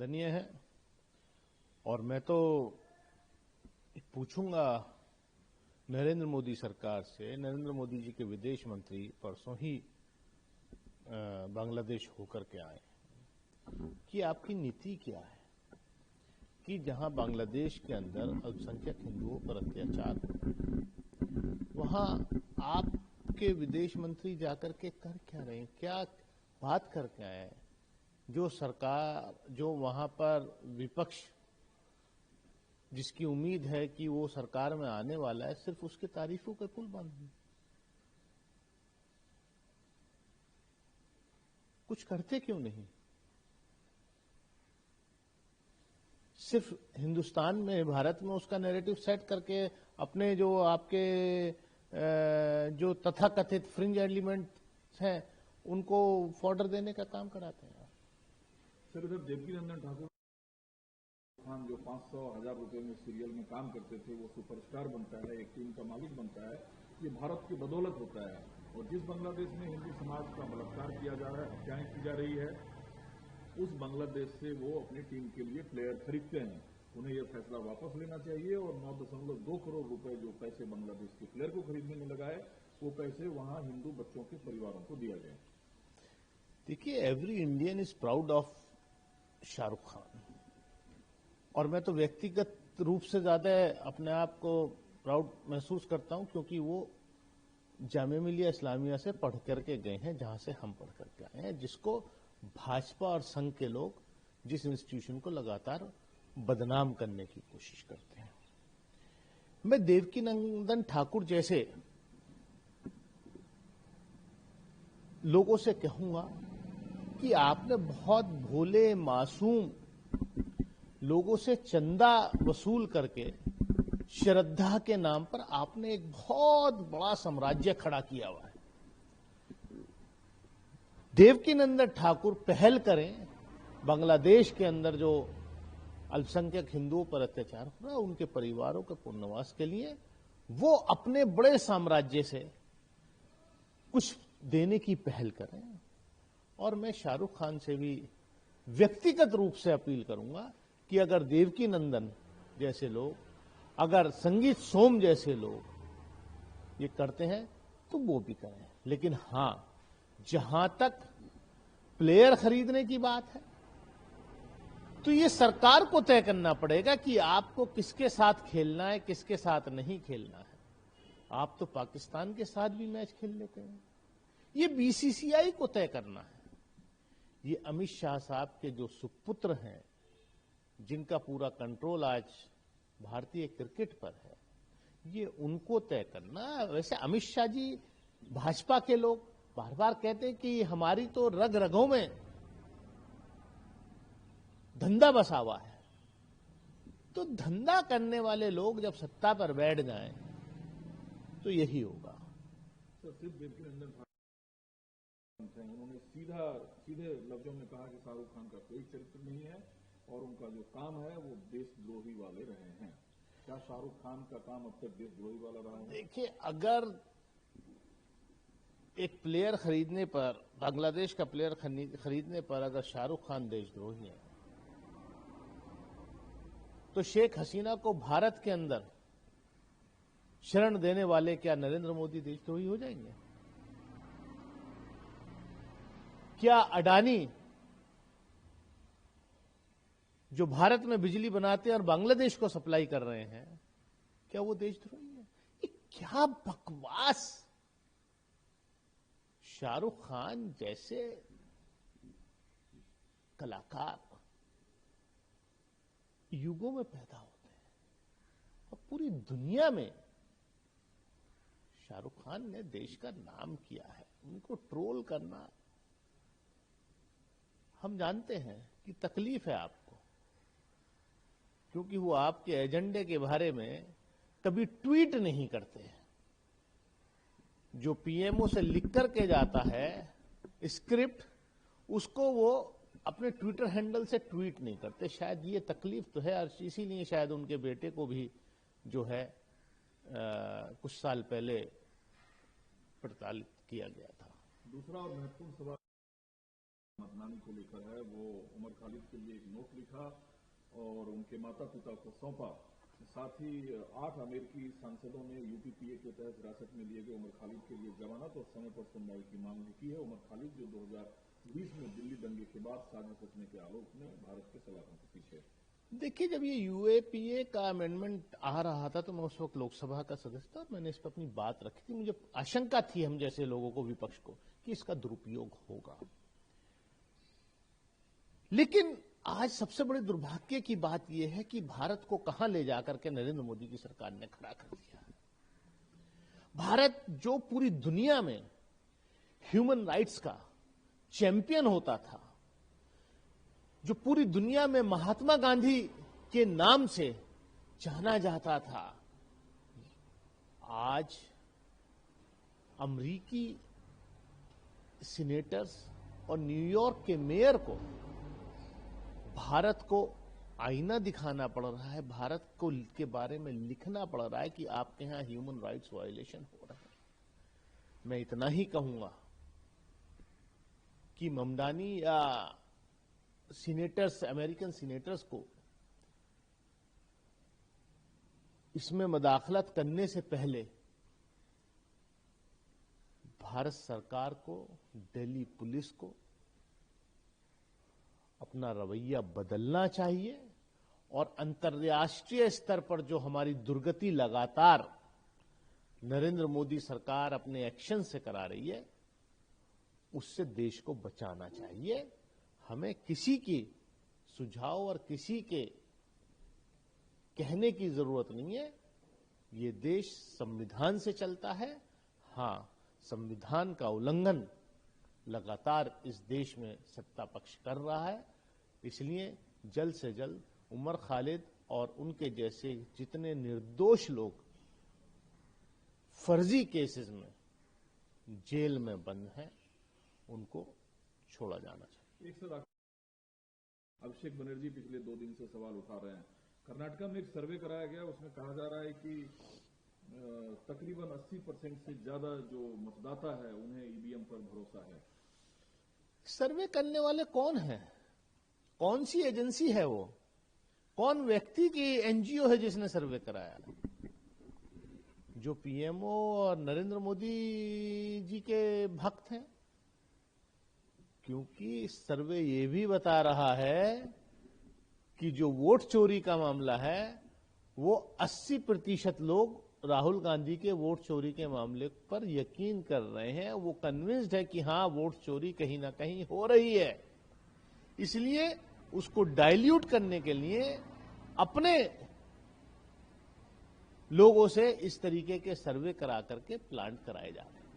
धन्य है। और मैं तो पूछूंगा नरेंद्र मोदी सरकार से, नरेंद्र मोदी जी के विदेश मंत्री परसों ही बांग्लादेश होकर के आए, कि आपकी नीति क्या है कि जहां बांग्लादेश के अंदर अल्पसंख्यक हिंदुओं पर अत्याचार हो, वहां आपके विदेश मंत्री जाकर के कर क्या रहे हैं, क्या बात करके आए हैं? जो सरकार, जो वहां पर विपक्ष जिसकी उम्मीद है कि वो सरकार में आने वाला है, सिर्फ उसके तारीफों के पुल बंद हैं। कुछ करते क्यों नहीं? सिर्फ हिंदुस्तान में, भारत में उसका नैरेटिव सेट करके अपने जो आपके जो तथाकथित फ्रिंज एलिमेंट्स हैं उनको फॉर्डर देने का काम कराते हैं। सर, इधर देवकीनंदन ठाकुर खान जो 500,000 रुपए में सीरियल में काम करते थे, वो सुपरस्टार बनता है, एक टीम का मालिक बनता है। ये भारत की बदौलत होता है। और जिस बांग्लादेश में हिंदू समाज का बलात्कार किया जा रहा है, हत्याएं की जा रही है, उस बांग्लादेश से वो अपनी टीम के लिए प्लेयर खरीदते हैं। उन्हें यह फैसला वापस लेना चाहिए और 9.2 करोड़ रुपए जो पैसे बांग्लादेश के प्लेयर को खरीदने में लगाए, वो पैसे वहां हिंदू बच्चों के परिवारों को दिया जाए। देखिए, every Indian is proud of Shahrukh Khan, और मैं तो व्यक्तिगत रूप से ज्यादा अपने आप को प्राउड महसूस करता हूं, क्योंकि वो जामिया मिलिया इस्लामिया से पढ़ करके गए हैं, जहां से हम पढ़ करके आए हैं, जिसको भाजपा और संघ के लोग जिस इंस्टीट्यूशन को लगातार बदनाम करने की कोशिश करते हैं। मैं देवकीनंदन ठाकुर जैसे लोगों से कहूंगा कि आपने बहुत भोले मासूम लोगों से चंदा वसूल करके श्रद्धा के नाम पर आपने एक बहुत बड़ा साम्राज्य खड़ा किया हुआ है। देवकीनंदन ठाकुर पहल करें, बांग्लादेश के अंदर जो अल्पसंख्यक हिंदुओं पर अत्याचार हो रहा है उनके परिवारों के पुनर्वास के लिए वो अपने बड़े साम्राज्य से कुछ देने की पहल करें। और मैं शाहरुख खान से भी व्यक्तिगत रूप से अपील करूंगा कि अगर देवकीनंदन जैसे लोग, अगर संगीत सोम जैसे लोग ये करते हैं तो वो भी करें। लेकिन हां, जहां तक प्लेयर खरीदने की बात है तो ये सरकार को तय करना पड़ेगा कि आपको किसके साथ खेलना है, किसके साथ नहीं खेलना है। आप तो पाकिस्तान के साथ भी मैच खेल लेते हैं, ये बीसीसीआई को तय करना है। ये अमित शाह साहब के जो सुपुत्र हैं, जिनका पूरा कंट्रोल आज भारतीय क्रिकेट पर है, ये उनको तय करना। वैसे अमित शाह जी, भाजपा के लोग बार बार कहते हैं कि हमारी तो रग रगों में धंधा बसा हुआ है। तो धंधा करने वाले लोग जब सत्ता पर बैठ जाएं तो यही होगा। सर, सिर्फ देवकीनंदन ठाकुर उन्होंने सीधे लफ्जों में कहा कि शाहरुख खान का कोई चरित्र नहीं है और उनका जो काम है वो देशद्रोही वाले रहे हैं। क्या शाहरुख खान का काम अब तक देशद्रोही वाला रहा है? देखिए, अगर एक प्लेयर खरीदने पर, बांग्लादेश का प्लेयर खरीदने पर अगर शाहरुख खान देशद्रोही है, तो शेख हसीना को भारत के अंदर शरण देने वाले क्या नरेंद्र मोदी देशद्रोही हो जाएंगे? क्या अडानी जो भारत में बिजली बनाते हैं और बांग्लादेश को सप्लाई कर रहे हैं, क्या वो देशद्रोही है? ये क्या बकवास! शाहरुख खान जैसे कलाकार युगों में पैदा होते हैं और पूरी दुनिया में शाहरुख खान ने देश का नाम किया है। उनको ट्रोल करना, हम जानते हैं कि तकलीफ है आपको, क्योंकि वो आपके एजेंडे के बारे में कभी ट्वीट नहीं करते हैं। जो पीएमओ से लिख करके जाता है स्क्रिप्ट, उसको वो अपने ट्विटर हैंडल से ट्वीट नहीं करते। शायद ये तकलीफ तो है, और इसीलिए शायद उनके बेटे को भी जो है कुछ साल पहले प्रताड़ित किया गया था। दूसरा और महत्वपूर्ण सवाल मतनामी को लेकर है, वो उमर खालिद के लिए एक नोट लिखा और उनके माता पिता को सौंपा। साथ ही 8 अमेरिकी सांसदों ने यूपीपीए के तहत हिरासत में लिए गए उमर खालिद के लिए जमानत और समय पर सुनवाई की मांग भी की है। उमर खालिद जो 2020 में दिल्ली दंगे के बाद साजिश रचने के आरोप में भारत के सलाखों के पीछे। देखिए, जब ये यूएपीए का अमेंडमेंट आ रहा था तो मैं उस वक्त लोकसभा का सदस्य था और मैंने इस पर अपनी बात रखी थी। मुझे आशंका थी, हम जैसे लोगों को, विपक्ष को, कि इसका दुरुपयोग होगा। लेकिन आज सबसे बड़े दुर्भाग्य की बात यह है कि भारत को कहां ले जाकर के नरेंद्र मोदी की सरकार ने खड़ा कर दिया। भारत जो पूरी दुनिया में ह्यूमन राइट्स का चैंपियन होता था, जो पूरी दुनिया में महात्मा गांधी के नाम से जाना जाता था, आज अमेरिकी सीनेटर्स और न्यूयॉर्क के मेयर को भारत को आईना दिखाना पड़ रहा है, भारत को के बारे में लिखना पड़ रहा है कि आपके यहां ह्यूमन राइट्स वायलेशन हो रहा है। मैं इतना ही कहूंगा कि ममदानी या सीनेटर्स, अमेरिकन सीनेटर्स को इसमें मदाखलत करने से पहले भारत सरकार को, दिल्ली पुलिस को अपना रवैया बदलना चाहिए और अंतर्राष्ट्रीय स्तर पर जो हमारी दुर्गति लगातार नरेंद्र मोदी सरकार अपने एक्शन से करा रही है, उससे देश को बचाना चाहिए। हमें किसी की सुझाव और किसी के कहने की जरूरत नहीं है। ये देश संविधान से चलता है। हां, संविधान का उल्लंघन लगातार इस देश में सत्ता पक्ष कर रहा है। इसलिए जल्द से जल्द उमर खालिद और उनके जैसे जितने निर्दोष लोग फर्जी केसेस में जेल में बंद हैं, उनको छोड़ा जाना चाहिए। एक सर, अभिषेक बनर्जी पिछले 2 दिन से सवाल उठा रहे हैं। कर्नाटका में एक सर्वे कराया गया, उसमें कहा जा रहा है कि तकरीबन 80% से ज्यादा जो मतदाता है उन्हें ईवीएम पर भरोसा है। सर्वे करने वाले कौन हैं? कौन सी एजेंसी है वो? कौन व्यक्ति की एनजीओ है जिसने सर्वे कराया? जो पीएमओ और नरेंद्र मोदी जी के भक्त हैं? क्योंकि सर्वे ये भी बता रहा है कि जो वोट चोरी का मामला है वो 80% लोग राहुल गांधी के वोट चोरी के मामले पर यकीन कर रहे हैं। वो कन्विंस्ड है कि हां, वोट चोरी कहीं ना कहीं हो रही है। इसलिए उसको डाइल्यूट करने के लिए अपने लोगों से इस तरीके के सर्वे करा करके प्लांट कराए जा रहे हैं।